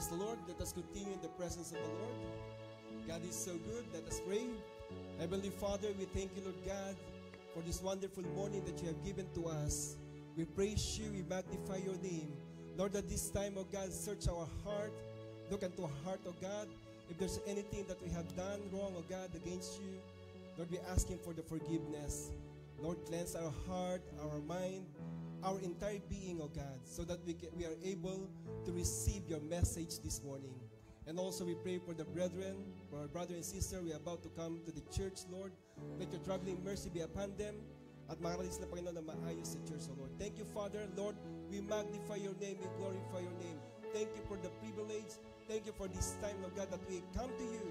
Praise the Lord. Let us continue in the presence of the Lord. God is so good. Let us pray. Heavenly Father, we thank you, Lord God, for this wonderful morning that you have given to us. We praise you. We magnify your name. Lord, at this time, oh God, search our heart. Look into our heart, oh God. If there's anything that we have done wrong, oh God, against you, Lord, we ask him for the forgiveness. Lord, cleanse our heart, our mind, our entire being, oh God, so that we are able to receive your message this morning. And also we pray for the brethren, for our brother and sister, we are about to come to the church, Lord. Let your traveling mercy be upon them. At makaralis na Panginoon na maayos sa church, oh Lord. Thank you, Father. Lord, we magnify your name, we glorify your name. Thank you for the privilege. Thank you for this time, oh God, that we come to you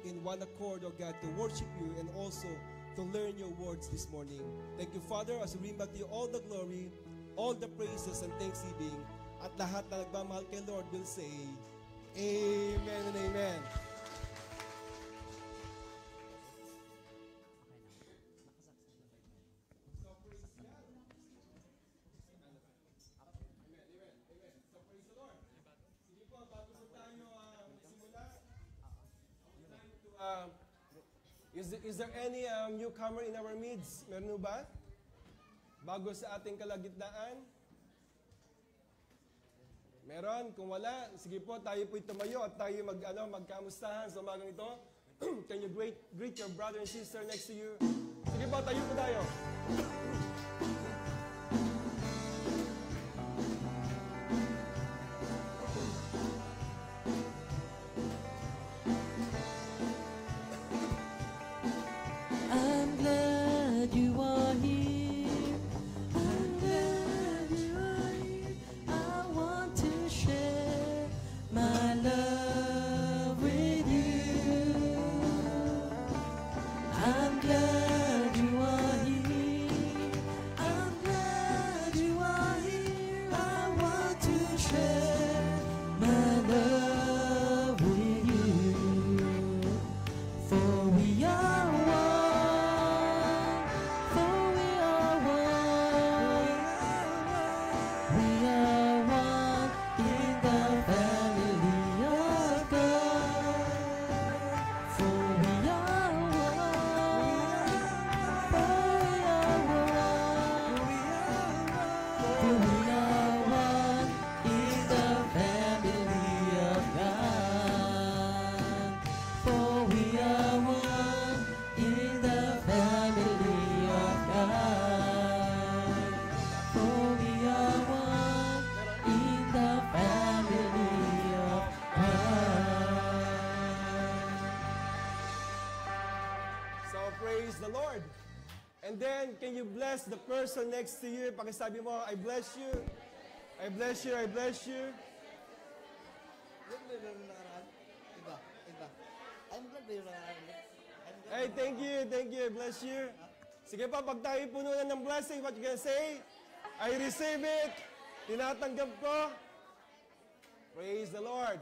in one accord, oh God, to worship you and also to learn your words this morning. Thank you, Father, as we bring back to you all the glory, all the praises and thanksgiving. At lahat na nagmamahal kay Lord will say, Amen and Amen. So praise God. Amen, amen, amen. So praise the Lord. Sige po, bago po tayo simula, is there any newcomer in our midst? Meron ba? Bago sa ating kalagitnaan? Meron? Kung wala, sige po, tayo po'y tumayo at tayo magkamustahan sa umagang ito. Can you greet your brother and sister next to you? Sige po, tayo po tayo. I'm glad you are here. I'm glad you are here. I want to share my love with you. I'm glad you are here. I'm glad you are here. I want to share my love with you. For we are one. And then, can you bless the person next to you? Pakisabi mo, I bless you. I bless you, I bless you. Hey, thank you, I bless you. Sige pa, pag tayo puno na ng blessing, what you gonna say? I receive it. Tinatanggap ko. Praise the Lord.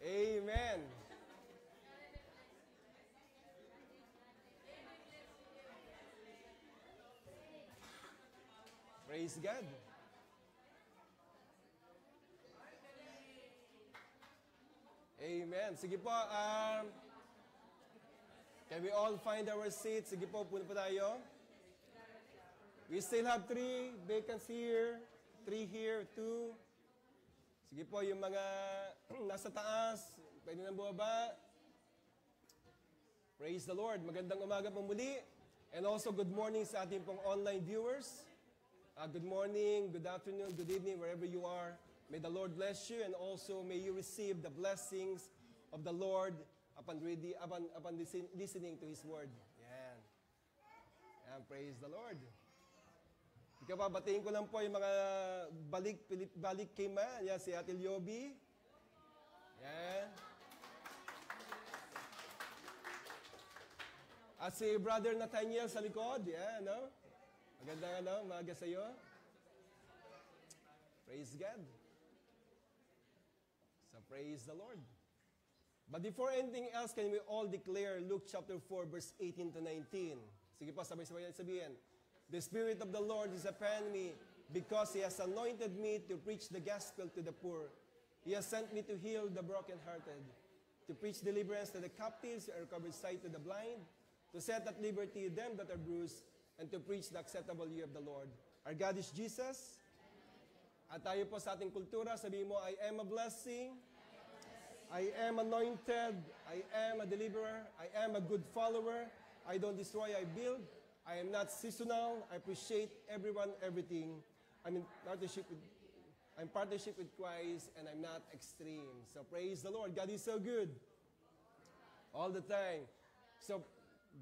Amen. Praise God. Amen. Sige po, can we all find our seats? Sige po, puno po tayo. We still have 3 vacants here, 3 here, 2. Sige po, yung mga nasa taas, pwede nang bumaba. Praise the Lord. Magandang umaga po muli. And also, good morning sa ating pong online viewers. Good morning, good afternoon, good evening, wherever you are. May the Lord bless you and also may you receive the blessings of the Lord upon listening to His Word. Yan. Yan, praise the Lord. Ikaw pa, batiin ko lang po yung mga balik kay Ma. Yan, si Ate Liobi. Yan. At si Brother Nathaniel sa likod. Yan, no? Magandang umaga sa iyo. Praise God. So praise the Lord. But before anything else, can we all declare Luke chapter 4, verse 18 to 19? Sige pa, sabay-sabay sabihin. The Spirit of the Lord is upon me because He has anointed me to preach the gospel to the poor. He has sent me to heal the brokenhearted, to preach deliverance to the captives, and recover sight to the blind, to set at liberty them that are bruised, and to preach the acceptable year of the Lord. Our God is Jesus. At tayo po sa ating kultura, sabihin mo, I am a blessing, I am anointed, I am a deliverer, I am a good follower, I don't destroy, I build, I am not seasonal, I appreciate everyone, everything. I'm in partnership with Christ, and I'm not extreme. So praise the Lord. God is so good. All the time. So,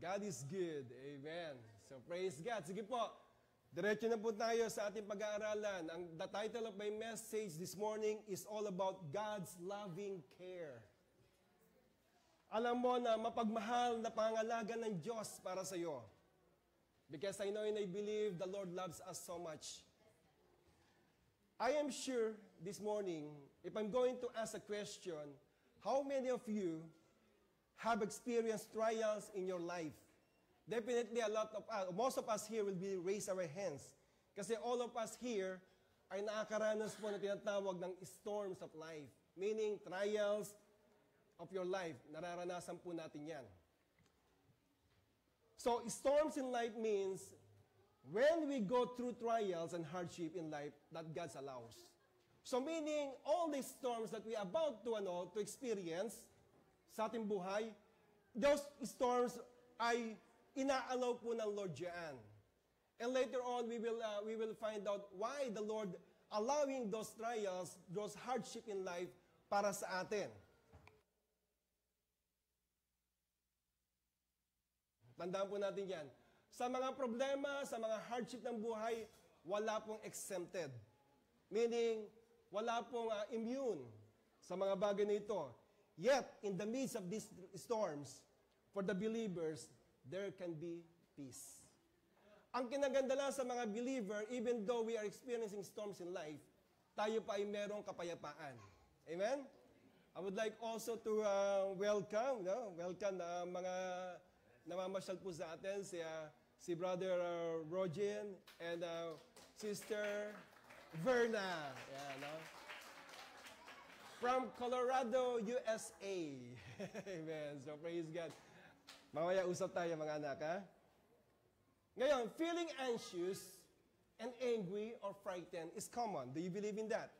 God is good. Amen. So praise God. Sige po. Diretso na po tayo sa ating pag-aaralan. The title of my message this morning is all about God's loving care. Alam mo na mapagmahal na pangangalaga ng Diyos para sa iyo. Because I know and I believe the Lord loves us so much. I am sure this morning, if I'm going to ask a question, how many of you have experienced trials in your life? Definitely a lot of us, most of us here will be raise our hands. Kasi all of us here ay nakakaranas po na tinatawag ng storms of life. Meaning, trials of your life. Nararanasan po natin yan. So, storms in life means when we go through trials and hardship in life that God allows. So, meaning, all these storms that we are about to experience sa ating buhay, those storms ay inaalaw po ng Lord diyan. And later on, we will find out why the Lord allowing those trials, those hardship in life para sa atin. Tandaan po natin yan. Sa mga problema, sa mga hardship ng buhay, wala pong exempted. Meaning, wala pong immune sa mga bagay na ito. Yet, in the midst of these storms, for the believers, there can be peace. Ang kinaganda lang sa mga believer, even though we are experiencing storms in life, tayo pa ay merong kapayapaan. Amen? I would like also to welcome mga namamasyal po sa atin, si Brother Rogen and Sister Verna. Yeah, no? From Colorado, USA. Amen. So praise God. Mamaya usap tayo mga anak, ha? Ngayon, feeling anxious and angry or frightened is common. Do you believe in that?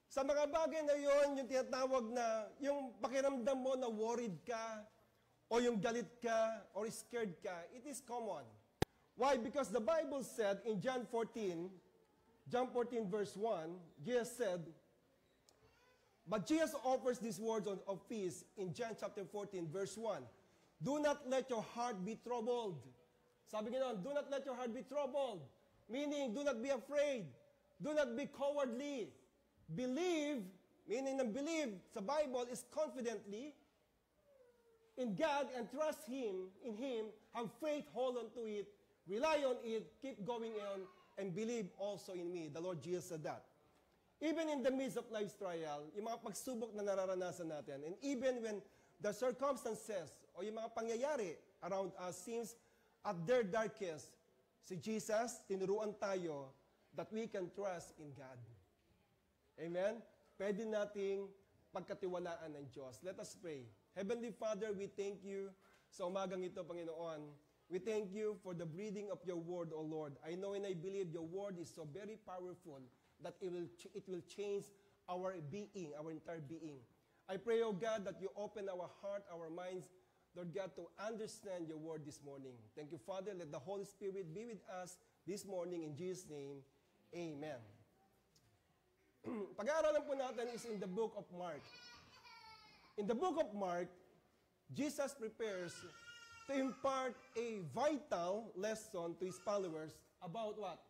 Sa mga bagay na yon, yung tinatawag na, yung pakiramdam mo na worried ka, o yung galit ka, or scared ka, it is common. Why? Because the Bible said in John 14 verse 1, Jesus said, but Jesus offers these words of peace in John chapter 14 verse 1. Do not let your heart be troubled. Sabi ganoon, do not let your heart be troubled. Meaning, do not be afraid. Do not be cowardly. Believe, meaning ng believe sa Bible is confidently in God and trust Him, in Him, have faith, hold on to it, rely on it, keep going on, and believe also in me. The Lord Jesus said that. Even in the midst of life's trial, yung mga pagsubok na nararanasan natin, and even when the circumstances o yung mga pangyayari around us seems at their darkest, si Jesus, tinuruan tayo that we can trust in God. Amen? Pwede nating pagkatiwalaan ng Diyos. Let us pray. Heavenly Father, we thank you sa umagang ito, Panginoon. We thank you for the breathing of your word, O Lord. I know and I believe your word is so very powerful that it will change our being, our entire being. I pray, O God, that you open our heart, our minds, Lord God, to understand your word this morning. Thank you, Father. Let the Holy Spirit be with us this morning. In Jesus' name, amen. Pag-aaralan po natin is in the book of Mark. In the book of Mark, Jesus prepares to impart a vital lesson to his followers about what?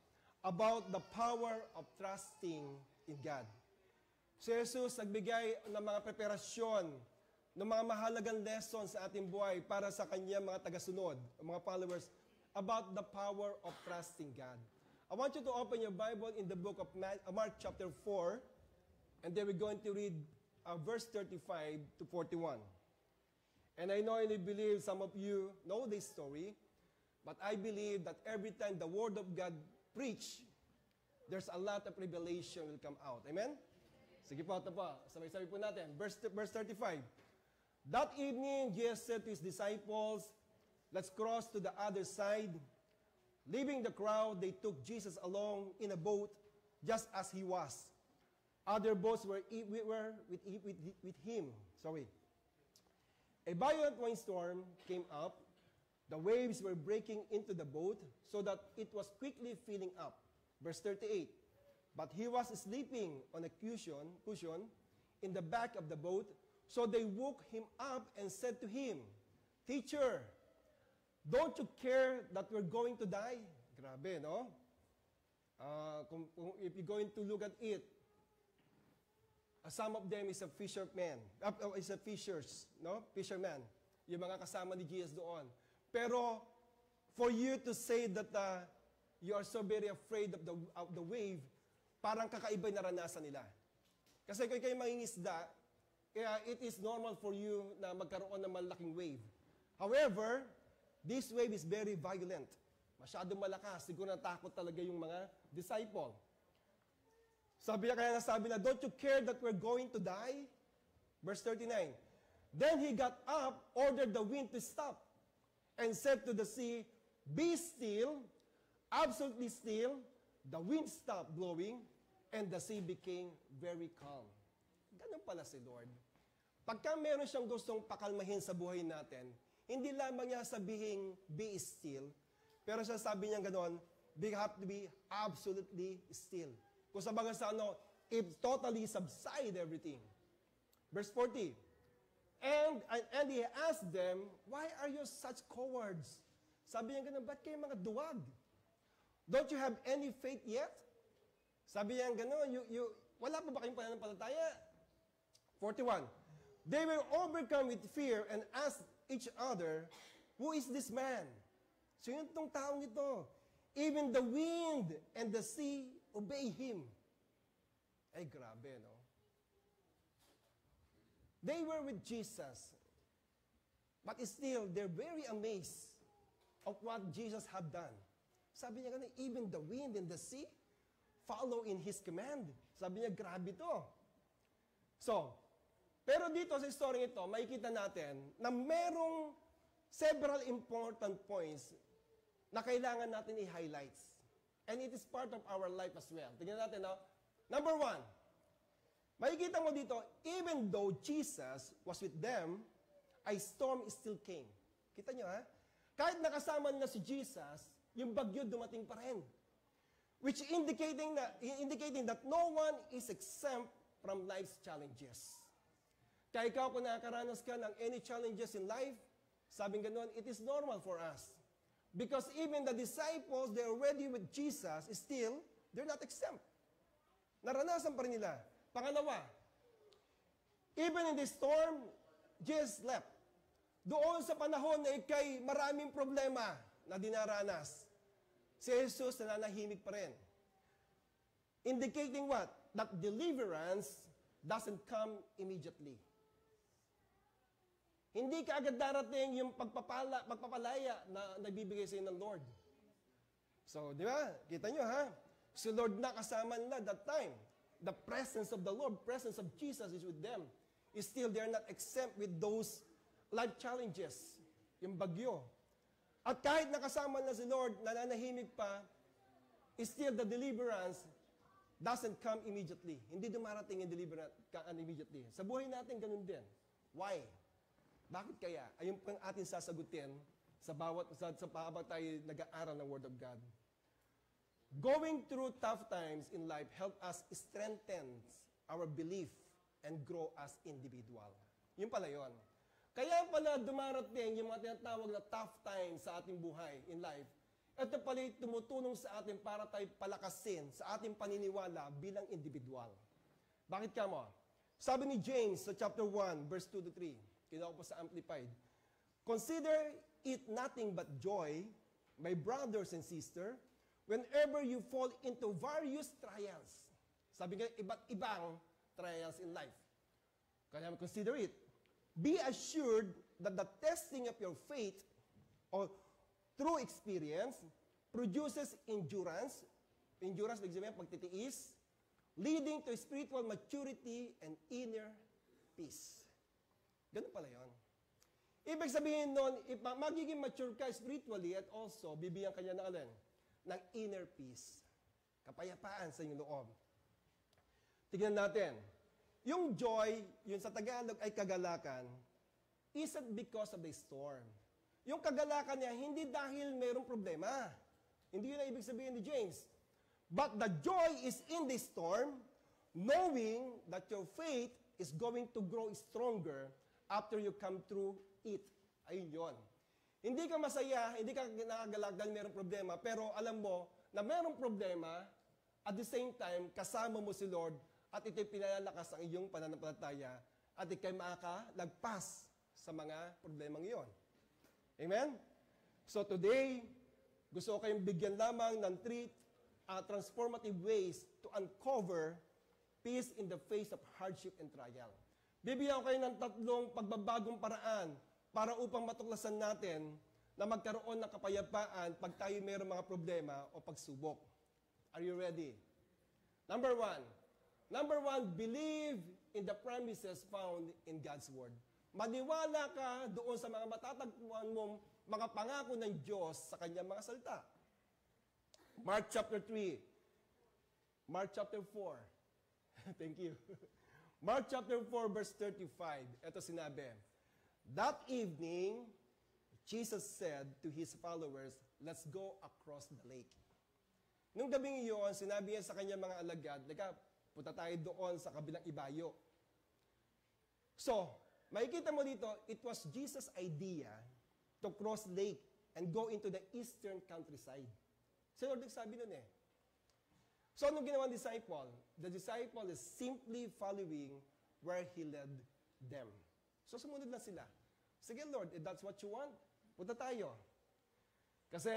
About the power of trusting in God. Si Jesus nagbigay ng mga preparasyon, ng mga mahalagang lessons sa ating buhay para sa kanya mga tagasunod, mga followers, about the power of trusting God. I want you to open your Bible in the book of Mark chapter 4, and then we're going to read verse 35 to 41. And I know and I believe some of you know this story, but I believe that every time the Word of God preach, there's a lot of revelation will come out. Amen? Sige po, ito po. Sabay-sabay po natin. Verse 35. That evening, Jesus said to his disciples, let's cross to the other side. Leaving the crowd, they took Jesus along in a boat, just as he was. Other boats were with him. Sorry. A violent windstorm came up. The waves were breaking into the boat so that it was quickly filling up. Verse 38. But he was sleeping on a cushion in the back of the boat. So they woke him up and said to him, Teacher, don't you care that we're going to die? Grabe, no? If you're going to look at it, some of them is a fisherman, fisherman. Yung mga kasama ni Jesus doon. Pero for you to say that you are so very afraid of the wave, parang kakaiba na naranasan nila. Kasi kung kayo mangingisda, it is normal for you na magkaroon ng malaking wave. However, this wave is very violent. Masyadong malakas. Siguro natakot talaga yung mga disciple. Sabi na, don't you care that we're going to die? Verse 39. Then he got up, ordered the wind to stop, and said to the sea, be still, absolutely still. The wind stopped blowing, and the sea became very calm. Ganun pala si Lord. Pagka meron siyang gustong pakalmahin sa buhay natin, hindi lamang niya sabihin, be still, pero siya sabi niya gano'n, we have to be absolutely still. Kung sa baga sa it totally subside everything. Verse 40. And he asked them, why are you such cowards? Sabi niya gano'n, ba't kayo mga duwag? Don't you have any faith yet? Sabi niya gano'n, wala pa ba kayong pananampalataya? 41. They were overcome with fear and asked each other, who is this man? So yun itong taong ito. Even the wind and the sea obey him. Ay, grabe, no? They were with Jesus. But still, they're very amazed of what Jesus had done. Sabi niya ganun, even the wind and the sea follow in His command. Sabi niya, grabe to. So, pero dito sa story ito, makikita natin na merong several important points na kailangan natin i-highlights. And it is part of our life as well. Tingnan natin, no? Number 1, makikita mo dito, even though Jesus was with them, a storm still came. Kita nyo, ha? Kahit nakasama na si Jesus, yung bagyo dumating pa rin. Which indicating that no one is exempt from life's challenges. Kaya ikaw kung nakakaranas ka ng any challenges in life, sabing ganun, it is normal for us. Because even the disciples, they're already with Jesus, still, they're not exempt. Naranasan pa rin nila. Pangalawa, even in the storm, Jesus slept. Doon sa panahon na ikay maraming problema na dinaranas, si Jesus nananahimik pa rin. Indicating what? That deliverance doesn't come immediately. Hindi ka agad darating yung pagpapalaya na nabibigay sa inyo ng Lord. So, di ba? Kita nyo, ha? Si Lord na kasama nila that time. The presence of the Lord, presence of Jesus is with them. Still, they are not exempt with those life challenges. Yung bagyo. At kahit nakasama na si Lord, nananahimik pa, still the deliverance doesn't come immediately. Hindi dumarating yung deliverance immediately. Sa buhay natin, ganun din. Why? Bakit kaya? Ayun pang ating sasagutin sa habang tayo nag-aaral ng Word of God. Going through tough times in life help us strengthen our belief and grow as individual. Yun pala yun. Kaya pala dumarating yung mga tinatawag na tough times sa ating buhay in life. Ito pala tumutulong sa atin para tayo palakasin sa ating paniniwala bilang individual. Bakit ka mo? Sabi ni James sa chapter 1, verse 2-3, kinuha ko po sa Amplified, consider it nothing but joy, my brothers and sisters, whenever you fall into various trials. Sabi nga, iba't ibang trials in life. Kaya consider it. Be assured that the testing of your faith or through experience produces endurance. Endurance, ibig sabihin, pagtitiis, leading to spiritual maturity and inner peace. Ganun pala yun. Ibig sabihin nun, magiging mature ka spiritually at also, bibigyan kanya ng alin? Ng inner peace. Kapayapaan sa iyong loob. Tignan natin. Yung joy, yun sa Tagalog ay kagalakan, isn't because of the storm. Yung kagalakan niya, hindi dahil mayroong problema. Hindi yun ang ibig sabihin ni James. But the joy is in the storm, knowing that your faith is going to grow stronger after you come through it. Ayun yun. Hindi ka masaya, hindi ka nakagalak dahil mayroong problema, pero alam mo na mayroong problema, at the same time, kasama mo si Lord, at ito'y pinalalakas ang iyong pananampalataya, at ikay makalagpas sa mga problemang iyon. Amen? So today, gusto ko kayong bigyan lamang ng three transformative ways to uncover peace in the face of hardship and trial. Bibigyan ko kayo ng tatlong pagbabagong paraan para upang matuklasan natin na magkaroon ng kapayapaan pag tayo mayroong mga problema o pagsubok. Are you ready? Number one, believe in the promises found in God's Word. Maniwala ka doon sa mga matatagpuan mong mga pangako ng Diyos sa kanyang mga salita. Mark chapter 3. Mark chapter 4. Thank you. Mark chapter 4 verse 35. Ito sinabi. That evening, Jesus said to His followers, let's go across the lake. Nung gabing iyon, sinabi niya sa kanyang mga alagad, punta tayo doon sa kabilang ibayo. So, makikita mo dito, it was Jesus' idea to cross lake and go into the eastern countryside. Si Lord nagsabi nun eh. So, anong ginawa ng disciple? The disciple is simply following where He led them. So, sumunod lang sila. Sige Lord, if that's what you want, punta tayo. Kasi,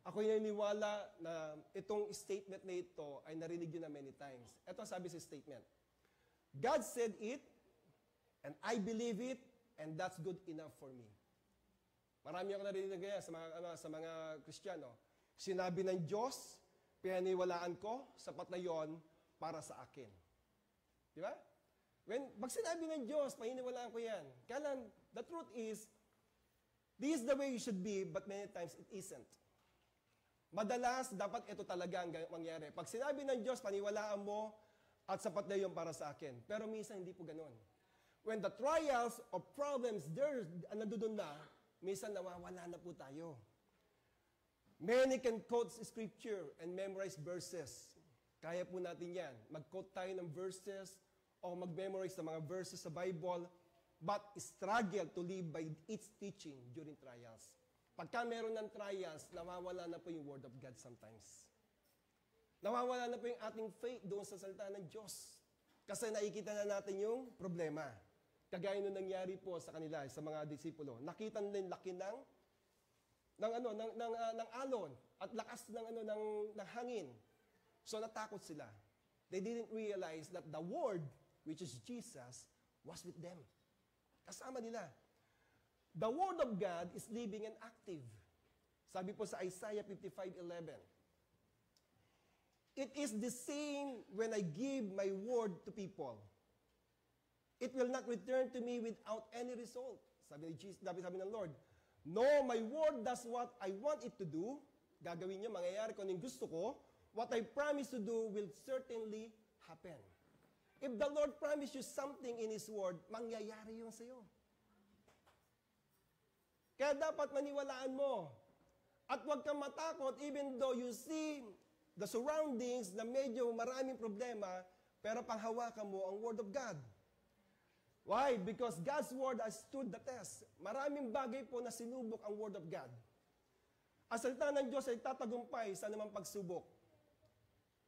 ako naniniwala na itong statement na ito ay narinig yun na many times. Ito sabi sa statement. God said it, and I believe it, and that's good enough for me. Marami ako narinig kaya sa mga Kristiyano. Sinabi ng Diyos, pinaniwalaan ko, sapat na yon para sa akin. Di ba? Pag sinabi ng Diyos, paniniwalaan ko yan. Kaya lang, the truth is, this is the way you should be, but many times it isn't. Madalas, dapat ito talaga ang mangyari. Pag sinabi ng Diyos, paniwalaan mo, at sapat na yon para sa akin. Pero minsan, hindi po ganun. When the trials or problems, nandoon na, minsan nawawala na po tayo. Many can quote scripture and memorize verses. Kaya po natin yan. Mag-quote tayo ng verses o mag-memorize ng mga verses sa Bible, but struggle to live by its teaching during trials. Pagka meron ng trials, nawawala na po yung Word of God sometimes. Nawawala na po yung ating faith doon sa salita ng Diyos. Kasi nakikita na natin yung problema. Kagaya nung nangyari po sa kanila, sa mga disipulo. Nakita nila yung laki ng alon at lakas ng hangin. So natakot sila. They didn't realize that the Word, which is Jesus, was with them. Kasama nila. The Word of God is living and active. Sabi po sa Isaiah 55:11. It is the same when I give my word to people. It will not return to me without any result. Sabi ng Lord, no, my word does what I want it to do. Gagawin niyo, mangyayari ko yung gusto ko. What I promise to do will certainly happen. If the Lord promised you something in His word, mangyayari yun sa'yo. Kaya dapat maniwalaan mo. At huwag kang matakot even though you see the surroundings na medyo maraming problema, pero panghawakan mo ang Word of God. Why? Because God's Word has stood the test. Maraming bagay po na sinubok ang Word of God. Ang salita ng Diyos ay tatagumpay sa anumang pagsubok.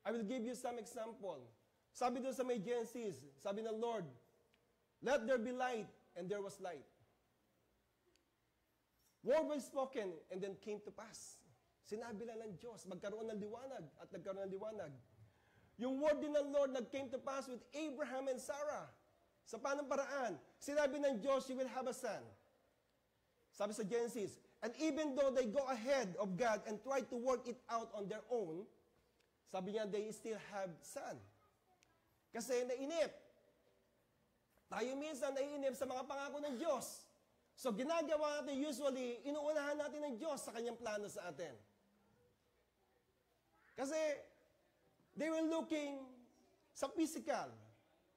I will give you some example. Sabi doon sa may Genesis, sabi ng Lord, let there be light, and there was light. Word was spoken, and then came to pass. Sinabi lang ng Diyos, magkaroon ng liwanag, at nagkaroon ng liwanag. Yung word din ng Lord nag-came to pass with Abraham and Sarah. Sa paanong paraan? Sinabi ng Diyos, you will have a son. Sabi sa Genesis, and even though they go ahead of God and try to work it out on their own, sabi niya, they still have son. Kasi nainip. Tayo minsan naiinip sa mga pangako ng Diyos. So ginagawa natin usually, inuunahan natin ng Diyos sa kanyang plano sa atin. Kasi they were looking sa physical.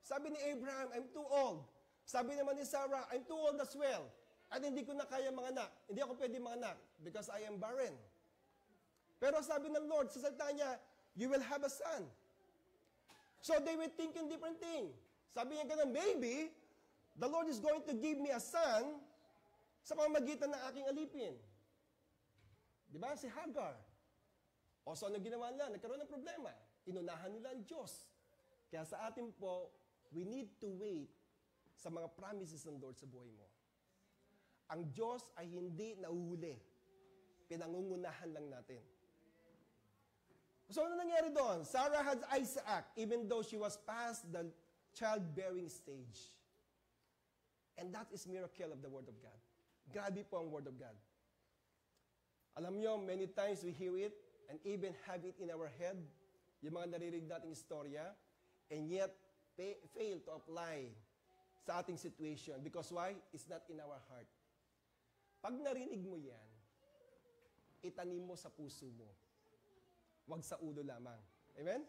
Sabi ni Abraham, I'm too old. Sabi naman ni Sarah, I'm too old as well. At hindi ko na kaya manganak. Hindi ako pwede manganak because I am barren. Pero sabi ng Lord, sa salita niya, you will have a son. So they were thinking different thing. Sabi niya ganun, maybe, the Lord is going to give me a son sa pamamagitan ng aking alipin. Di ba? Si Hagar. O so ano ginawa nila? Nagkaroon ng problema. Inunahan nila ang Diyos. Kaya sa atin po, we need to wait sa mga promises ng Lord sa buhay mo. Ang Diyos ay hindi nauhuli. Pinangungunahan lang natin. So ano nangyari doon? Sarah had Isaac even though she was past the childbearing stage. And that is miracle of the Word of God. Grabe po ang Word of God. Alam nyo, many times we hear it and even have it in our head, yung mga naririnig nating istorya, and yet fail to apply sa ating situation. Because why? It's not in our heart. Pag narinig mo yan, itanim mo sa puso mo. Huwag sa ulo lamang. Amen?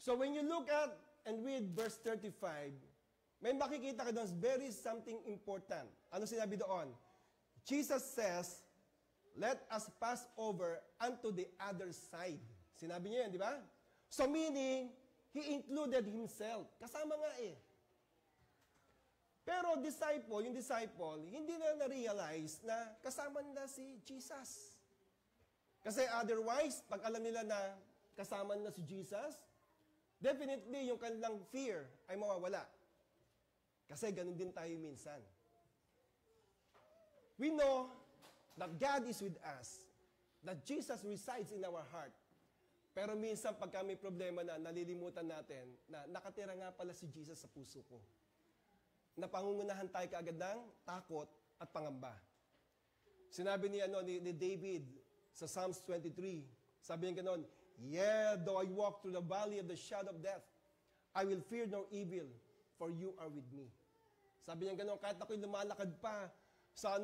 So when you look at and read verse 35, may makikita ka doon, very something important. Ano sinabi doon? Jesus says, let us pass over unto the other side. Sinabi niya yan, di ba? So meaning, He included Himself. Kasama nga eh. Pero yung disciple, hindi na na-realize na kasama nila si Jesus. Kasi otherwise, pag alam nila na kasama nila si Jesus, definitely yung kanilang fear ay mawawala. Kasi ganun din tayo minsan. We know that God is with us, that Jesus resides in our heart. Pero minsan pagka may problema na, nalilimutan natin na nakatira nga pala si Jesus sa puso ko. Napangungunahan tayo kaagad ng takot at pangamba. Sinabi ni David sa Psalms 23, sabi niya gano'n, yeah, though I walk through the valley of the shadow of death, I will fear no evil, for you are with me. Sabi niya gano'n, kahit ako'y lumalakad pa sa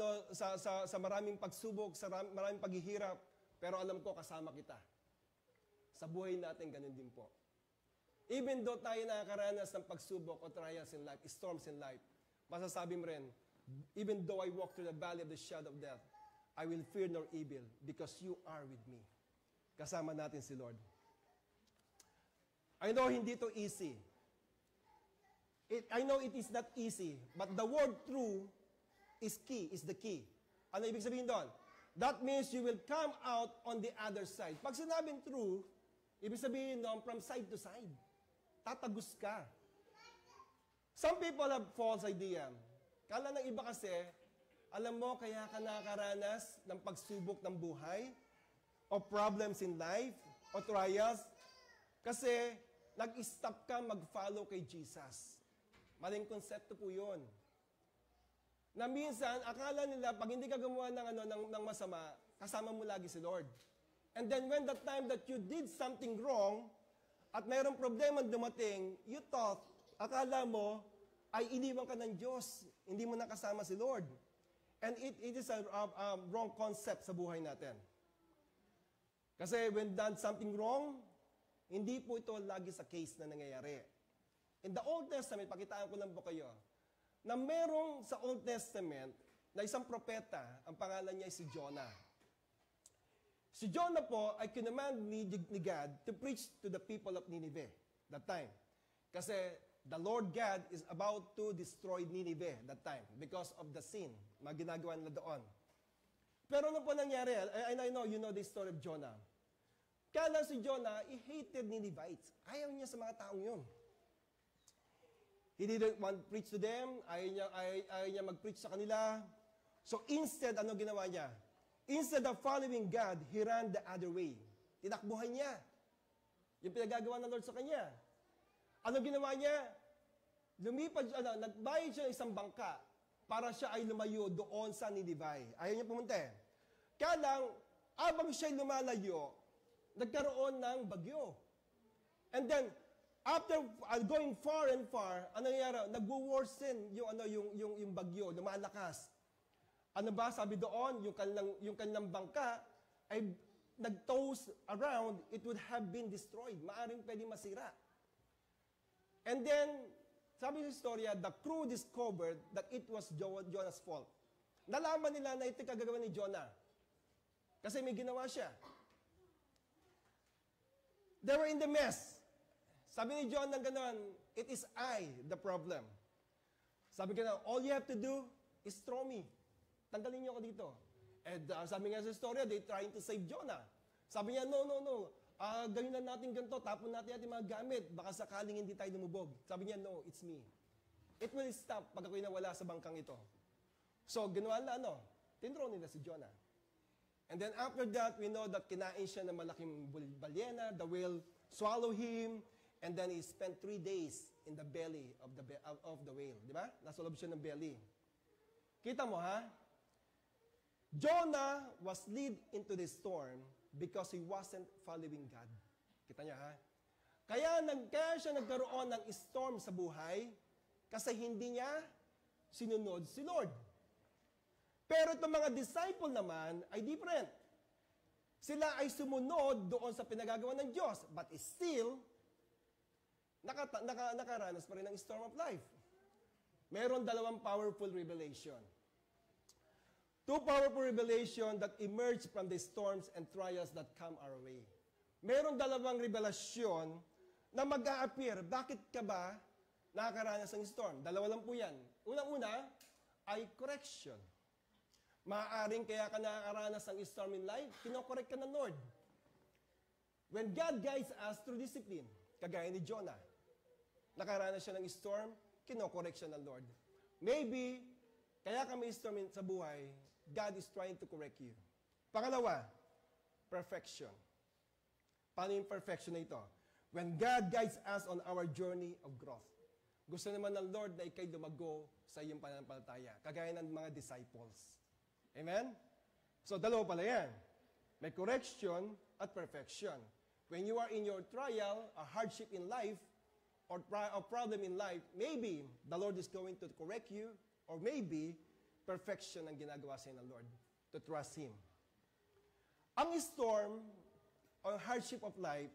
maraming pagsubok, sa maraming paghihirap, pero alam ko kasama kita. Sa buhay natin, ganun din po. Even though tayo nakakaranas ng pagsubok o trials in life, storms in life, masasabi mo rin, even though I walk through the valley of the shadow of death, I will fear no evil because you are with me. Kasama natin si Lord. I know hindi to easy. I know it is not easy, but the word true is the key. Ano ibig sabihin doon? That means you will come out on the other side. Pag sinabing true, ibig sabihin doon from side to side. Tatagos ka. Some people have false idea. Kala ng iba kasi, alam mo, kaya ka nakakaranas ng pagsubok ng buhay, o problems in life, o trials, kasi nag-stop ka mag-follow kay Jesus. Maling konsepto po yun. Na minsan, akala nila, pag hindi ka gumawa ng masama, kasama mo lagi si Lord. And then when the time that you did something wrong, at mayroong problema dumating, you thought, akala mo, ay iniwan ka ng Diyos. Hindi mo nakasama si Lord. And it is a wrong concept sa buhay natin. Kasi when done something wrong, hindi po ito lagi sa case na nangyayari. In the Old Testament, pakitaan ko lang po kayo, na merong sa Old Testament na isang propeta, ang pangalan niya ay si Jonah. Si Jonah po ay kinamand ni God to preach to the people of Nineveh that time. Kasi the Lord God is about to destroy Nineveh that time because of the sin na ginagawa nila doon. Pero ano po nangyari? I know you know the story of Jonah. Kaya si Jonah, he hated Ninevites. Ayaw niya sa mga taong yun. He didn't want to preach to them. Ayaw niya mag-preach sa kanila. So instead, ano ginawa niya? Instead of following God, he ran the other way. Tinakbuhan niya. Yung pinagagawa ng Lord sa kanya. Ano ginawa niya? Nagbayad siya ng isang bangka para siya ay lumayo doon sa Nineveh. Ayaw niya pumunta. Kaya lang, abang siya lumalayo, nagkaroon ng bagyo. And then, After going far and far, ano nangyari? Nagwo-worsen yung bagyo, lumalakas. Ano ba sabi doon? Yung kanilang bangka ay nag-toss around, it would have been destroyed. Maaring pwedeng masira. And then, sabi sa istorya, the crew discovered that it was Jonah's fault. Nalaman nila na ito kagagawa ni Jonah. Kasi may ginawa siya. They were in the mess. Sabi ni Jonah gano'n, it is I the problem. Sabi gano'n, all you have to do is throw me. Tanggalin niyo ako dito. And sabi nga sa istorya, they trying to save Jonah. Sabi niya, no. Gawin na natin ganito, tapon natin ating mga gamit, baka sakaling hindi tayo lumubog. Sabi niya, no, it's me. It will stop pag ako'y nawala sa bangkang ito. So, ginawa na tinrow nila si Jonah. And then after that, we know that kinain siya ng malaking balyena, the whale swallowed him, and then he spent 3 days in the belly of the whale. Di ba? Nasa loob siya ng belly. Kita mo, ha? Jonah was led into the storm because he wasn't following God. Kita niya, ha? Kaya siya nagkaroon ng storm sa buhay kasi hindi niya sinunod si Lord. Pero itong mga disciple naman ay different. Sila ay sumunod doon sa pinagagawa ng Diyos, but still, nakaranas pa rin ng storm of life. Meron dalawang powerful revelation. 2 powerful revelation that emerge from the storms and trials that come our way. Meron dalawang revelasyon na mag-a-appear. Bakit ka ba nakakaranas ng storm? Dalawa lang po yan. Unang-una ay correction. Maaaring kaya ka nakakaranas ng storm in life, kinokorek ka ng Lord. When God guides us through discipline, kagaya ni Jonah, nakaranas siya ng storm, kinokorek siya ng Lord. Maybe, kaya ka may storm sa buhay, God is trying to correct you. Pangalawa, perfection. Paano yung perfection na ito? When God guides us on our journey of growth. Gusto naman ng Lord na ikay lumago sa iyong pananampalataya, kagaya ng mga disciples. Amen? So, dalawa pala yan. May correction at perfection. When you are in your trial, a hardship in life, or a problem in life, maybe the Lord is going to correct you, or maybe perfection ang ginagawa sa ng Lord, to trust Him. Ang storm or hardship of life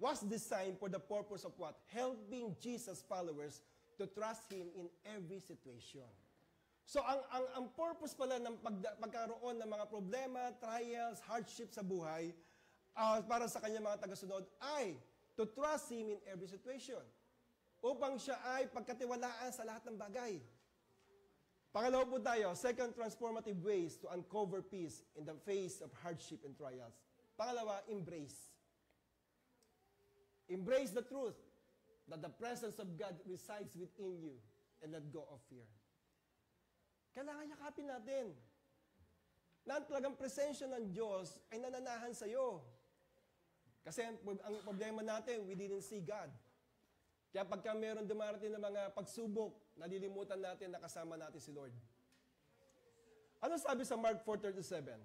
was designed for the purpose of what? Helping Jesus' followers to trust Him in every situation. So, ang purpose pala ng pagkaroon ng mga problema, trials, hardships sa buhay, para sa kanyang mga tagasunod, ay to trust Him in every situation. Upang siya ay pagkatiwalaan sa lahat ng bagay. Pangalawa po tayo, second transformative ways to uncover peace in the face of hardship and trials. Pangalawa, embrace. Embrace the truth that the presence of God resides within you and let go of fear. Kailangan yakapin natin na talagang presensya ng Diyos ay nananahan sa iyo. Kasi ang problema natin, we didn't see God. Kaya pagka meron dumarating na mga pagsubok, nalilimutan natin na kasama natin si Lord. Ano sabi sa Mark 4:37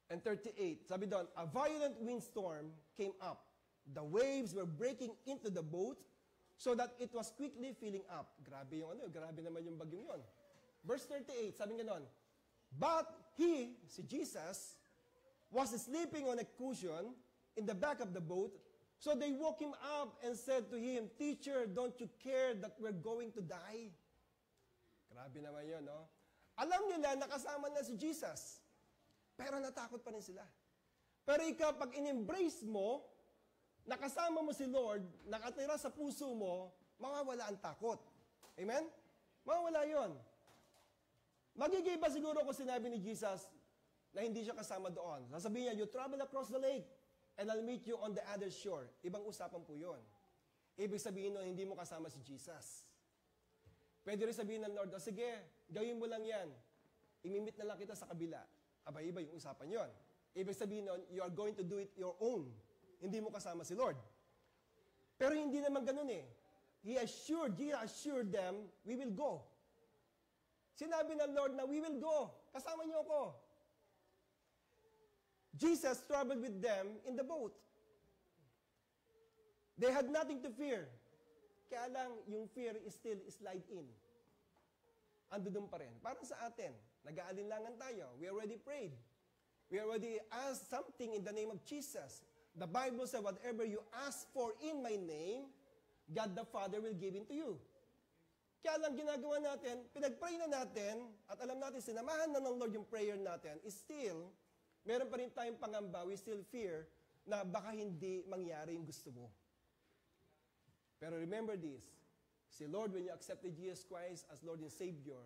and 38? Sabi doon, a violent windstorm came up. The waves were breaking into the boat so that it was quickly filling up. Grabe grabe naman yung bagyong yon. Verse 38, sabi nga doon, but he, si Jesus, was sleeping on a cushion in the back of the boat. So they woke him up and said to him, Teacher, don't you care that we're going to die? Grabe naman yun, no? Alam nila, nakasama na si Jesus. Pero natakot pa rin sila. Pero ikaw, pag in-embrace mo, nakasama mo si Lord, nakatira sa puso mo, mawawala ang takot. Amen? Mawawala yun. Magigiba siguro kung sinabi ni Jesus na hindi siya kasama doon. Sasabihin niya, you travel across the lake, and I'll meet you on the other shore. Ibang usapan po yun. Ibig sabihin nun, hindi mo kasama si Jesus. Pwede rin sabihin ng Lord, sige, gawin mo lang yan. Imimit na lang kita sa kabila. Aba-iba yung usapan yon. Ibig sabihin nun, you are going to do it your own. Hindi mo kasama si Lord. Pero hindi naman ganun eh. He assured them, we will go. Sinabi ng Lord na, we will go. Kasama niyo ako. Jesus traveled with them in the boat. They had nothing to fear. Kaya lang, yung fear is still slide in. Ando doon pa rin. Parang sa atin, nag-aalinlangan tayo. We already prayed. We already asked something in the name of Jesus. The Bible says, whatever you ask for in my name, God the Father will give it to you. Kaya lang ginagawa natin, pinag-pray na natin, at alam natin, sinamahan na ng Lord yung prayer natin, is still, meron pa rin tayong pangamba, we still fear na baka hindi mangyari yung gusto mo. Pero remember this, say, Lord, when you accepted Jesus Christ as Lord and Savior,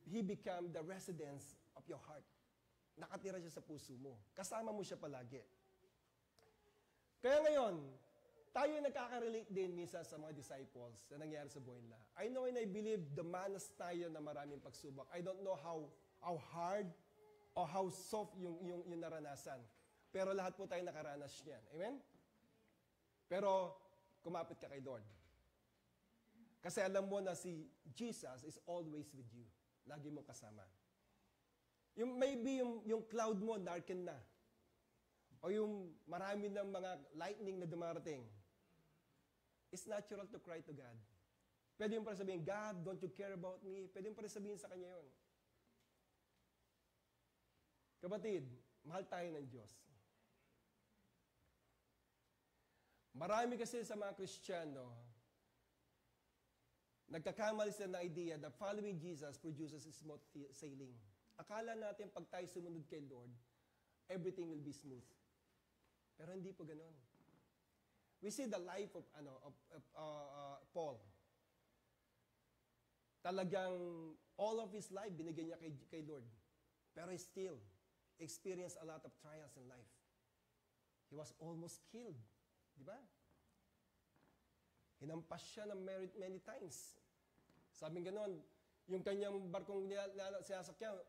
He became the residence of your heart. Nakatira siya sa puso mo. Kasama mo siya palagi. Kaya ngayon, tayo nagkaka-relate din minsan sa mga disciples na nangyari sa buhay nila. I know and I believe damanas tayo na maraming pagsubok. I don't know how hard or how soft yung naranasan. Pero lahat po tayo nakaranas niyan. Amen? Pero, kumapit ka kay Lord. Kasi alam mo na si Jesus is always with you. Lagi mong kasama. Maybe yung cloud mo, darken na. O yung marami ng mga lightning na dumarating. It's natural to cry to God. Pwede yung para sabihin, God, don't you care about me? Pwede yung para sabihin sa Kanya yun. Kapatid, mahal tayo ng Diyos. Marami kasi sa mga Kristiyano, nagkakamali sila ng idea that following Jesus produces smooth sailing. Akala natin pag tayo sumunod kay Lord, everything will be smooth. Pero hindi po ganoon. We see the life of Paul. Talagang all of his life binigyan niya kay Lord. Pero he still experienced a lot of trials in life. He was almost killed. Di ba? Hinampas siya ng many times. Sabing ganon, yung kanyang barkong sinasakyan,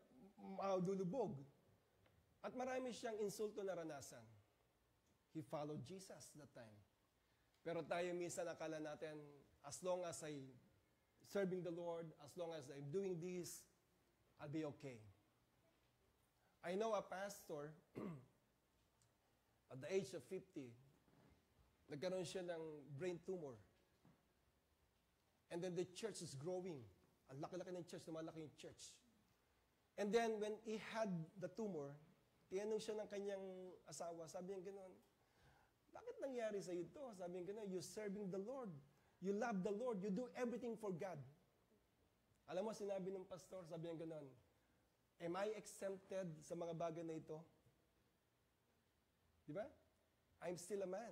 lulubog. At marami siyang insulto na ranasan. He followed Jesus that time. Pero tayo minsan akala natin, as long as I serving the Lord, as long as I'm doing this, I'll be okay. I know a pastor, at the age of 50, nagkaroon siya ng brain tumor. And then the church is growing. Ang laki-laki ng church, lumalaki yung church. And then when he had the tumor, tinanong siya ng kanyang asawa, sabi niya gano'n, bakit nangyari sa iyo ito? Sabi niya gano'n, you're serving the Lord. You love the Lord. You do everything for God. Alam mo, sinabi ng pastor, sabi niya gano'n, am I exempted sa mga bagay na ito? Di ba? I'm still a man.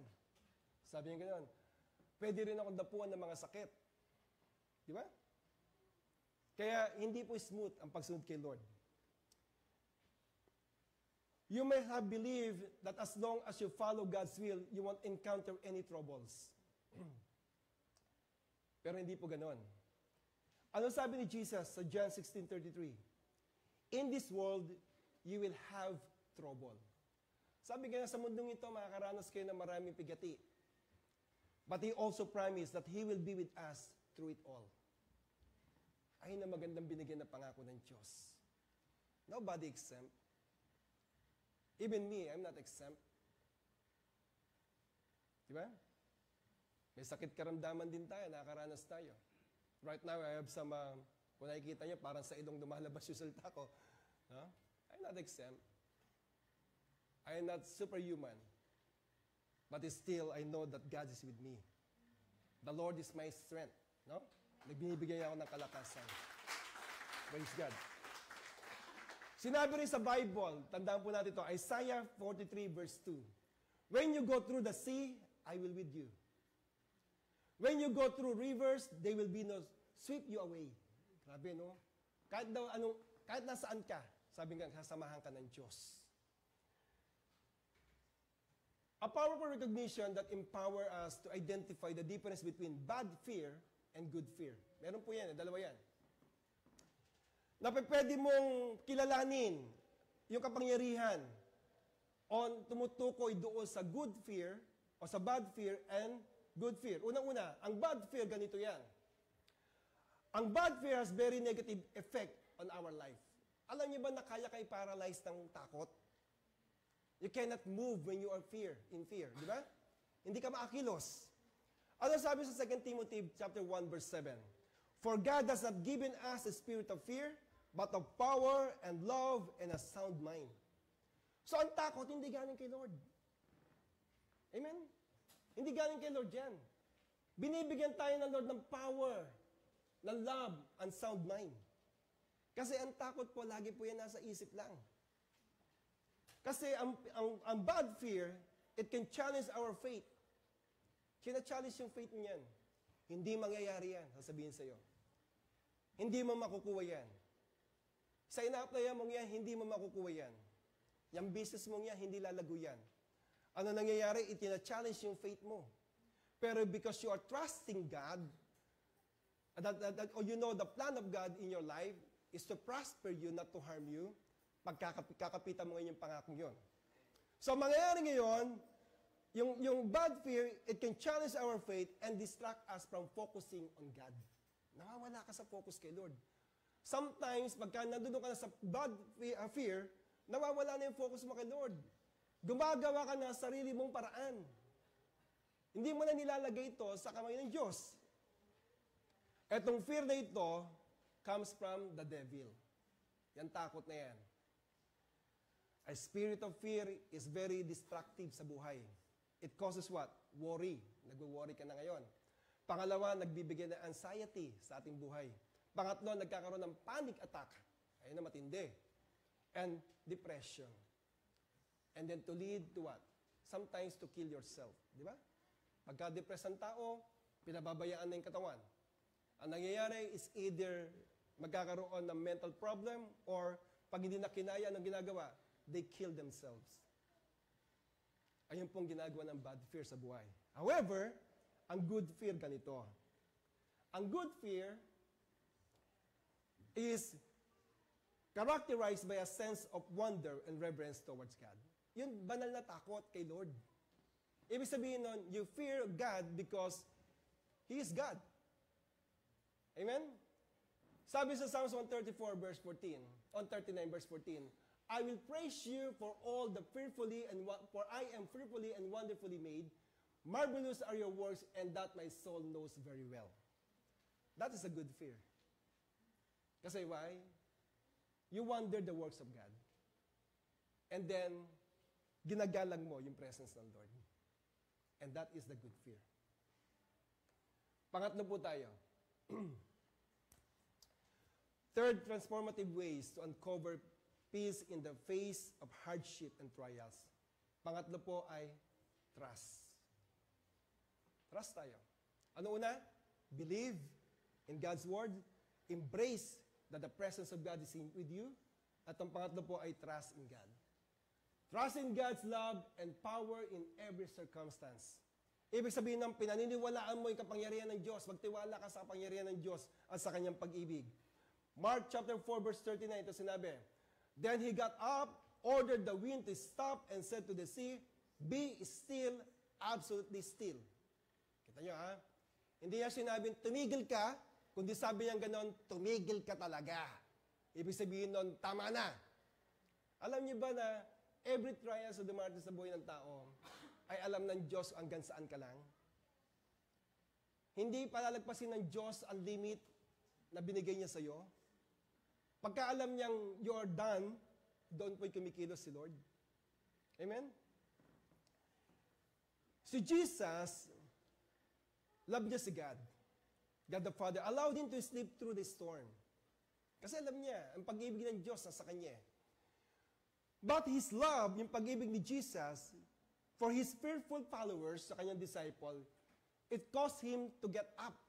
Sabi niya gano'n, pwede rin akong dapuan ng mga sakit. Di ba? Kaya hindi po smooth ang pagsunod kay Lord. You may have believed that as long as you follow God's will, you won't encounter any troubles. Pero hindi po ganon. Ano sabi ni Jesus sa John 16:33? In this world, you will have trouble. Sabi nga sa mundong ito, makakaranas kayo ng maraming pigati. But He also promised that He will be with us through it all. Ay na magandang binigyan na pangako ng Diyos. Nobody exempt. Even me, I'm not exempt. Diba? May sakit karamdaman din tayo, nakakaranas tayo. Right now, I have some, kung nakikita niyo, parang sa ilong lumalabas yung salita ko. No? I'm not exempt. I am not superhuman. But still, I know that God is with me. The Lord is my strength. No? Nagbinibigay ako ng kalakasan. Praise God. Sinabi rin sa Bible, tandaan po natin ito, Isaiah 43 verse 2. When you go through the sea, I will with you. When you go through rivers, they will be no sweep you away. Grabe, no? Kahit nasaan ka, sabi nga, sasamahan ka ng Diyos. A powerful recognition that empower us to identify the difference between bad fear and good fear. Meron po yan, dalawa yan. Na pwede mong kilalanin yung kapangyarihan on tumutukoy doon sa good fear o sa bad fear and good fear. Unang-una, ang bad fear, ganito yan. Ang bad fear has very negative effect on our life. Alam niyo ba na kaya kayo paralyzed ng takot? You cannot move when you are in fear. Di ba? Hindi ka maakilos. Ano sabi sa 2 Timothy chapter 1 verse 7? For God has not given us a spirit of fear, but of power and love and a sound mind. So ang takot, hindi galing kay Lord. Amen? Hindi galing kay Lord yan. Binibigyan tayo ng Lord ng power, ng love, and sound mind. Kasi ang takot po, lagi po yan nasa isip lang. Kasi ang bad fear, it can challenge our faith. Kina-challenge yung faith niyan. Hindi mangyayari yan, sasabihin sa'yo. Hindi mo makukuha yan. Sa ina-applyan mong yan, hindi mo makukuha yan. Yung business mong yan, hindi lalago yan. Ano nangyayari? Itina-challenge yung faith mo. Pero because you are trusting God, or you know the plan of God in your life is to prosper you, not to harm you, pagkakapitan mo ngayon yung pangako yun. So, mangyayari ngayon, yung bad fear, it can challenge our faith and distract us from focusing on God. Nawawala ka sa focus kay Lord. Sometimes, pagka nandun ka na sa bad fear, nawawala na yung focus mo kay Lord. Gumagawa ka na sarili mong paraan. Hindi mo na nilalagay ito sa kamay ng Diyos. Etong fear na ito comes from the devil. Yan takot na yan. A spirit of fear is very destructive sa buhay. It causes what? Worry. Nagwo-worry ka na ngayon. Pangalawa, nagbibigay ng anxiety sa ating buhay. Pangatlo, nagkakaroon ng panic attack. Ayun na matindi. And depression. And then to lead to what? Sometimes to kill yourself. Di ba? Pagka-depress ang tao, pinababayaan na yung katawan. Ang nangyayari is either magkakaroon ng mental problem or pag hindi na kinaya ng ginagawa, they kill themselves. Ayun pong ginagawa ng bad fear sa buhay. However, ang good fear ganito. Ang good fear is characterized by a sense of wonder and reverence towards God. Yun, banal na takot kay Lord. Ibig sabihin nun, you fear God because He is God. Amen? Sabi sa Psalms 134 verse 14, 139 verse 14, I will praise you for all the for I am fearfully and wonderfully made. Marvelous are your works, and that my soul knows very well. That is a good fear. Kasi why? You wonder the works of God. And then, ginagalang mo yung presence ng Lord. And that is the good fear. Pangatlo po tayo. Third, transformative ways to uncover peace in the face of hardship and trials. Pangatlo po ay trust. Trust tayo. Ano una? Believe in God's Word. Embrace that the presence of God is with you. At ang pangatlo po ay trust in God. Trust in God's love and power in every circumstance. Ibig sabihin ng pinaniniwalaan mo yung kapangyarihan ng Diyos. Magtiwala ka sa kapangyarihan ng Diyos at sa kanyang pag-ibig. Mark chapter 4 verse 39, ito sinabi, Then he got up, ordered the wind to stop, and said to the sea, Be still, absolutely still. Kita nyo ha? Hindi niya sinabing, tumigil ka, kundi sabi niya gano'n, tumigil ka talaga. Ibig sabihin nun, tama na. Alam niyo ba na every trial sa dumarating sa buhay ng tao ay alam ng Diyos hanggang saan ka lang? Hindi palalagpasin ng Diyos ang limit na binigay niya sa iyo. Pagka alam niyang you're done, doon po'y kumikilos si Lord. Amen? Si Jesus, love niya si God. God the Father allowed him to sleep through the storm. Kasi alam niya, ang pag-ibig ng Diyos nasa kanya. But His love, yung pag-ibig ni Jesus, for His fearful followers, sa kanyang disciple, it caused Him to get up.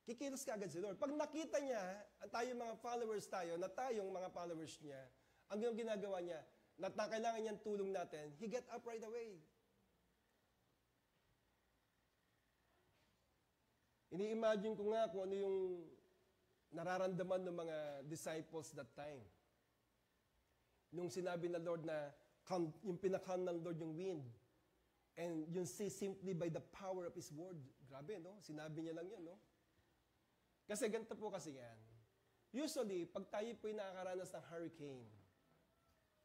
Kikilos ka agad si Lord. Pag nakita niya, tayong mga followers tayo, na tayong mga followers niya, ang ginagawa niya, na kailangan niyang tulong natin, He get up right away. Ini-imagine ko nga kung ano yung nararamdaman ng mga disciples that time. Nung sinabi ng Lord na yung pinakam ng Lord yung wind, and yung sea simply by the power of His word. Grabe, no? Sinabi niya lang yan, no? Kasi ganito po kasi yan. Usually, pag tayo po'y nakakaranas ng hurricane,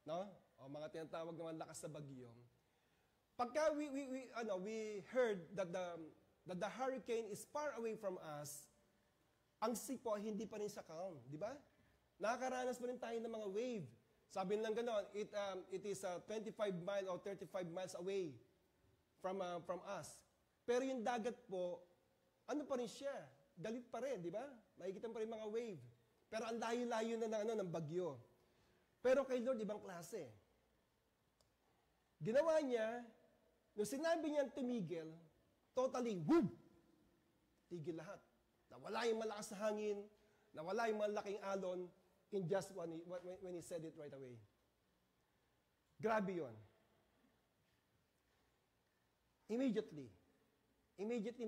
no? O mga tinatawag naman lakas sa bagyo, Pagka we heard that the hurricane is far away from us, ang sea po hindi pa rin siya calm, di ba? Nakakaranas pa rin tayo ng mga wave. Sabi lang gano'n, it is 25 miles or 35 miles away from us. Pero yung dagat po, ano pa rin siya? Galit pa rin, di ba? Makikita pa rin mga wave. Pero ang layo-layo na ng bagyo. Pero kay Lord, ibang klase. Ginawa niya, nung sinabi niyang tumigil, totally, whoop! Tigil lahat. Nawala yung malakas na hangin, nawala yung malaking alon, in just when he said it right away. Grabe yun. Immediately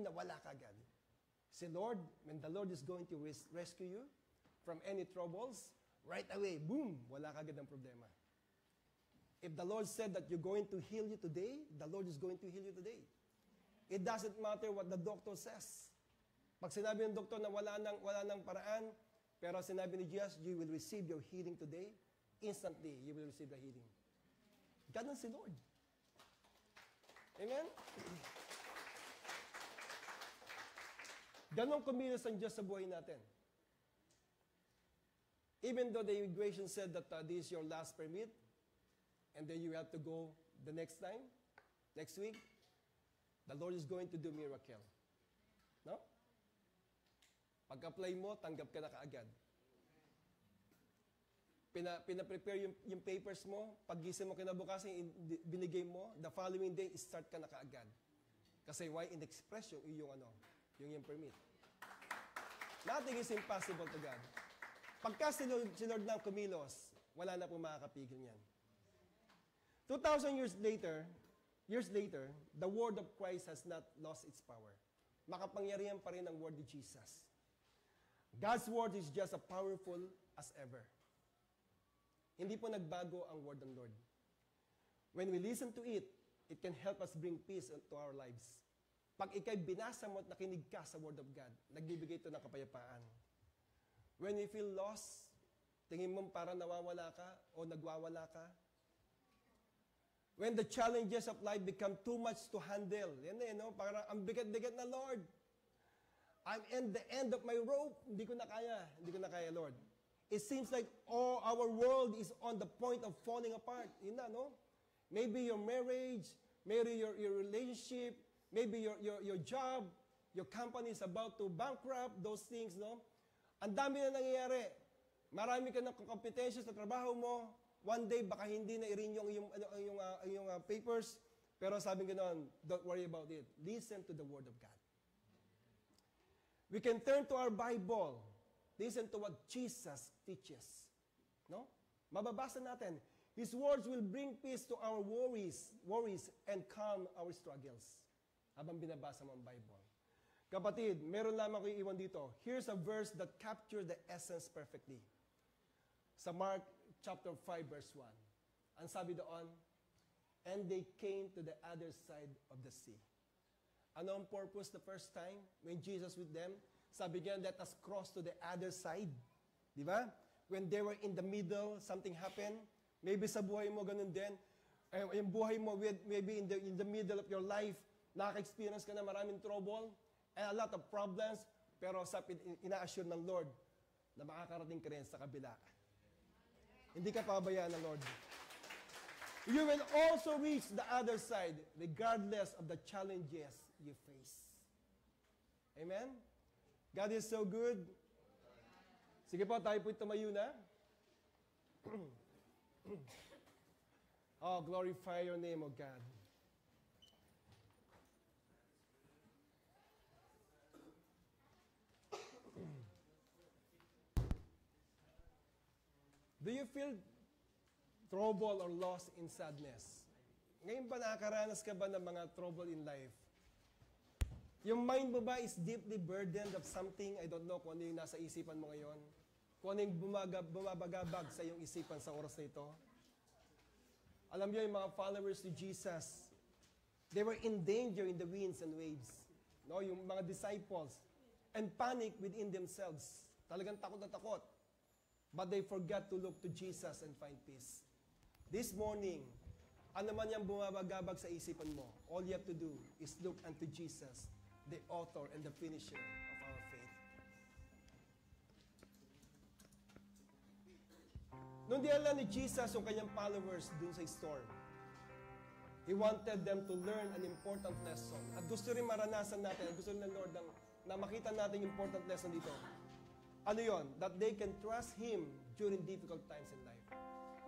nawala ka agad. Si Lord, when the Lord is going to rescue you from any troubles, right away, boom, wala ka agad ng problema. If the Lord said that you're going to heal you today, the Lord is going to heal you today. It doesn't matter what the doctor says. Pag sinabi ng doktor na wala nang paraan, pero sinabi ni Jesus, you will receive your healing today, instantly, you will receive the healing. Ganun si Lord. Amen? Ganun kumilos ang Diyos sa buhay natin. Even though the immigration said that this is your last permit, and then you have to go the next time, next week, the Lord is going to do miracle. No? Pag-apply mo, tanggap ka na kaagad. Pina-prepare yung papers mo, pag-gising mo kinabukasan, binigay mo, the following day, start ka na kaagad. Kasi why? In-express yung permit. Nothing is impossible to God. Pagka si Lord na kumilos, wala na pong makakapigil niyan. 2,000 years later, the word of Christ has not lost its power. Makapangyarihan pa rin ang word ni Jesus. God's word is just as powerful as ever. Hindi po nagbago ang word ng Lord. When we listen to it, it can help us bring peace into our lives. Pag ikay binasa mo at nakinig ka sa word of God, nagbibigay ito ng kapayapaan. When you feel lost, tingin mo parang nawawala ka o nagwawala ka. When the challenges of life become too much to handle, parang ang bigat-bigat na, Lord. I'm in the end of my rope. Hindi ko na kaya, Lord. It seems like all our world is on the point of falling apart. Yun na, no? Maybe your marriage, maybe your relationship, maybe your job, your company is about to bankrupt, those things, no? Ang dami na nangyayari. Marami ka ng kompetensya sa trabaho mo. One day, baka hindi na i-renew yung papers. Pero sabi ko noon, don't worry about it. Listen to the Word of God. We can turn to our Bible. Listen to what Jesus teaches. No? Mababasa natin. His words will bring peace to our worries and calm our struggles. Habang binabasa mo ang Bible. Kapatid, meron lamang ko iwan dito. Here's a verse that captures the essence perfectly. Sa Mark chapter 5 verse 1. Ang sabi doon, and they came to the other side of the sea. Ano ang purpose the first time when Jesus with them? Sabi niya, let us cross to the other side. Di ba? When they were in the middle, something happened. Maybe sa buhay mo ganun din. Yung buhay mo, maybe in the middle of your life, nakaka-experience ka na maraming trouble and a lot of problems, pero ina-assure ng Lord na makakarating ka rin sa kabila. Hindi ka pabayaan ng Lord. You will also reach the other side regardless of the challenges you face. Amen? God is so good. Sige po, tayo po'y tumayo na. Oh, glorify your name, O God. Do you feel trouble or lost in sadness? Ngayon ba nakakaranas ka ba ng mga trouble in life? Yung mind mo ba is deeply burdened of something? I don't know kung ano yung nasa isipan mo ngayon. Kung ano yung bumabagabag sa iyong isipan sa oras na ito. Alam niyo yung mga followers ni Jesus, they were in danger in the winds and waves. No, yung mga disciples, and panic within themselves. Talagang takot na takot. But they forgot to look to Jesus and find peace. This morning, Ano man yung bumabagabag sa isipan mo, all you have to do is look unto Jesus, the author and the finisher of our faith. Nung dinala ni Jesus yung kanyang followers dun sa storm, He wanted them to learn an important lesson. At gusto rin maranasan natin, at gusto rin ng Lord na makita natin yung important lesson dito. Ano yon? That they can trust Him during difficult times in life.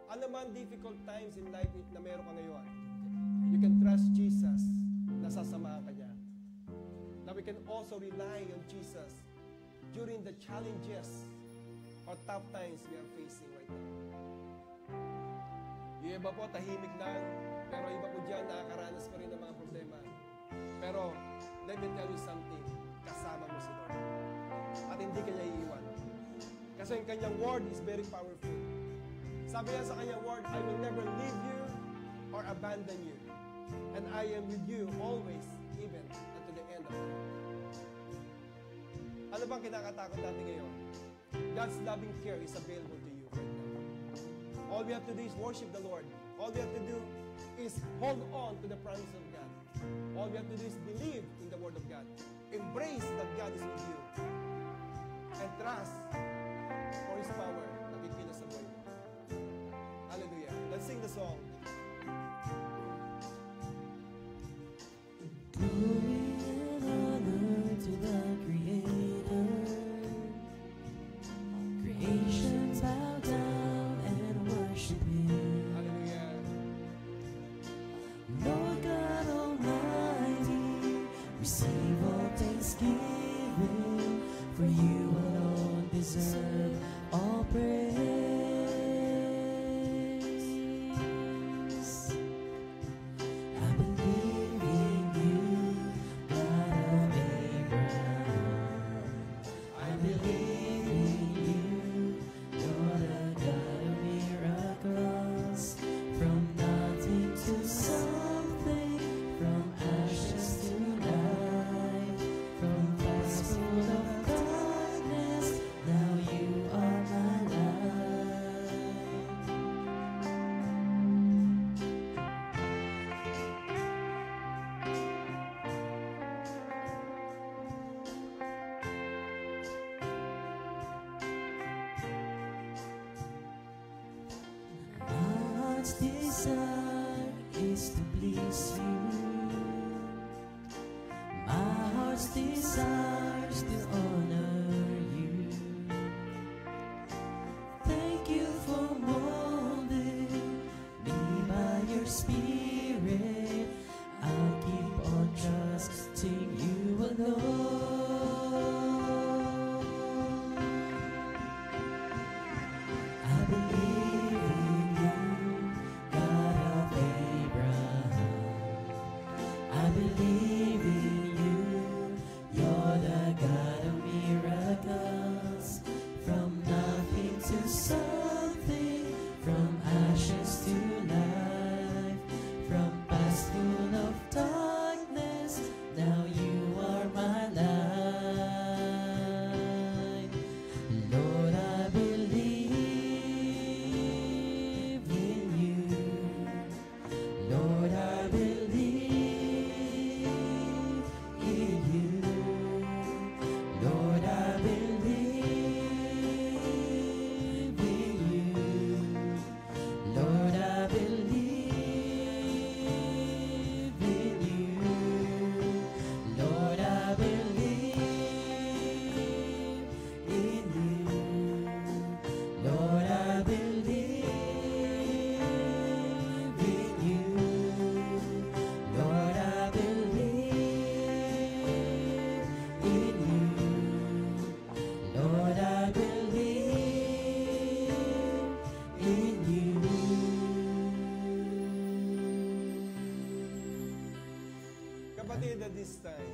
Ano man difficult times in life na meron ka ngayon, you can trust Jesus na sasamahan ka niya. Now we can also rely on Jesus during the challenges or tough times we are facing right now. Yung iba po, tahimik lang, pero iba po dyan, nakakaranas pa rin ng mga problema. Pero, let me tell you something, kasama mo si Lord. At hindi kanya iiwan. Kasi yung kanyang word is very powerful. Sabi niya sa kanyang word, I will never leave you or abandon you. And I am with you always, even unto the end of time. Ano bang kinakatakot natin ngayon? God's loving care is available to you right now. All we have to do is worship the Lord. All we have to do is hold on to the promise of God. All we have to do is believe in the Word of God. Embrace that God is with you. And trust for His power na kikilos sa buhay mo. Hallelujah. Let's sing the song. Glory and honor to the Creator. Creation bow down and worship Him. Hallelujah. Lord God Almighty, receive all thanksgiving, for you alone deserve all praise. I believe in you, God of Abraham. I believe in you, you're the God of miracles. From nothing to something, from ashes to life, from past full of darkness, now you are my light. My heart's desire is to please you. My heart's desire is to honor you. Thank you for molding me by your Spirit. I'll keep on trusting you alone. I believe in you, God of Abraham. I believe in you, you're the God of miracles. From nothing to something, from ashes to life, from past full of darkness, now you are my light. Lord, I believe in you. Lord, I believe in you. Lord, I believe in you. Lord, I believe in you. Lord, I believe in you. Lord, I believe in you. Lord, I believe in you. Lord, I believe in you. Kapatid, at this time,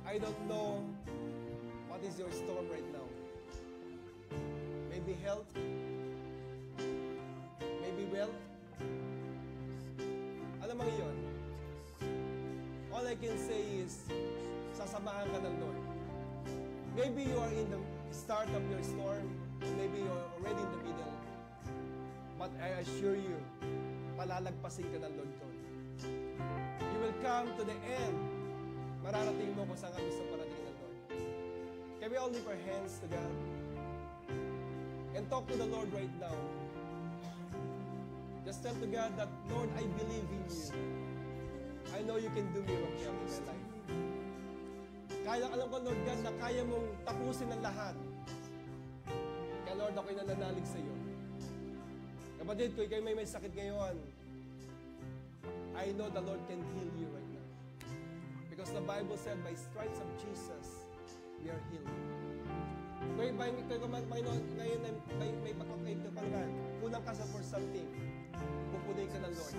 I don't know what is your storm right now. Maybe health, maybe wealth. Alam mo yun? All I can say is, sasamahan ka ng Lord. Maybe you are in the start of your storm, maybe you are already in the middle. But I assure you, palalagpasin ka ng Lord God. You will come to the end. Mararating mo kung saan ka gusto parating ng Lord. Can we all lift our hands to God? And talk to the Lord right now. Just tell to God that, Lord, I believe in you. I know you can do miracle in my life. Kaya, alam ko, Lord God, na kaya mong tapusin ang lahat. Kaya, Lord, ako'y nananalig sa iyo. Kapatid ko, ikaw may sakit ngayon, I know the Lord can heal you right now. Because the Bible said, by stripes of Jesus, we are healed. Kung Panginoon, ngayon may pagkakaipapangan, kulang ka for something, pupunin ka ng Lord.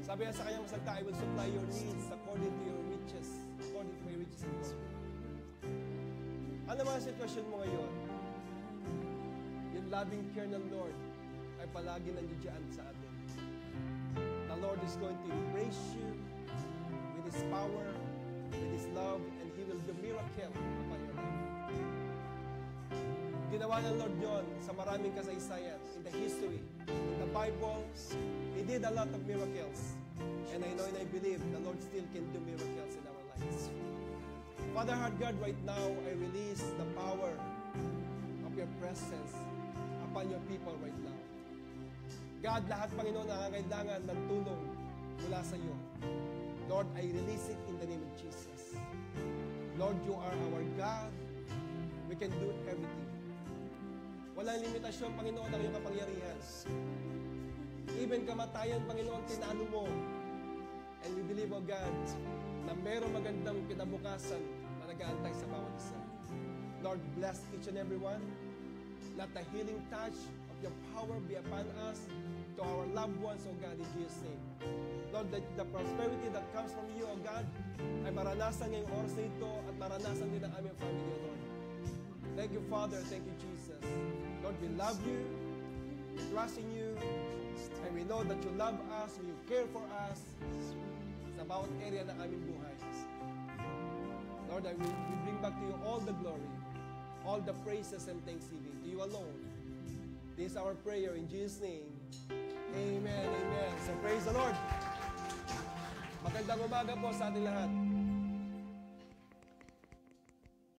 Sabi niya sa kanyang salita, I will supply your needs according to your riches, according to my riches and glory. Ano mga sitwasyon mo ngayon? Yung loving care ng Lord ay palagi nandiyan sa atin. The Lord is going to embrace you with His power, with His love, and He will do miracle upon your life. Ginawa ng Lord yun sa maraming kasaysayan in the history, in the Bible. He did a lot of miracles. And I know and I believe the Lord still can do miracles in our lives. Father, Heart God, right now, I release the power of your presence upon your people right now. God, lahat, Panginoon, nakakailangan ng tulong mula sa iyo. Lord, I release it in the name of Jesus. Lord, you are our God. We can do everything. Walang limitasyon, Panginoon, ang iyong kapangyarihan. Even kamatayan, Panginoon, tinalo mo. And we believe, oh God, na merong magandang kinabukasan na nag-aantay sa bawat isa. Lord, bless each and every one. Let the healing touch of your power be upon us, to our loved ones, oh God, in Jesus' name. Lord, the prosperity that comes from you, oh God, ay maranasan ngayong oras na ito at maranasan din ang aming family, oh Lord. Thank you, Father. Thank you, Jesus. Lord, we love you. We trust in you. And we know that you love us, you care for us sa bawat area ng aming buhay. Lord, we bring back to you all the glory, all the praises and thanksgiving to you alone. This is our prayer in Jesus' name. Amen, amen. So praise the Lord. Magandang umaga po sa ating lahat.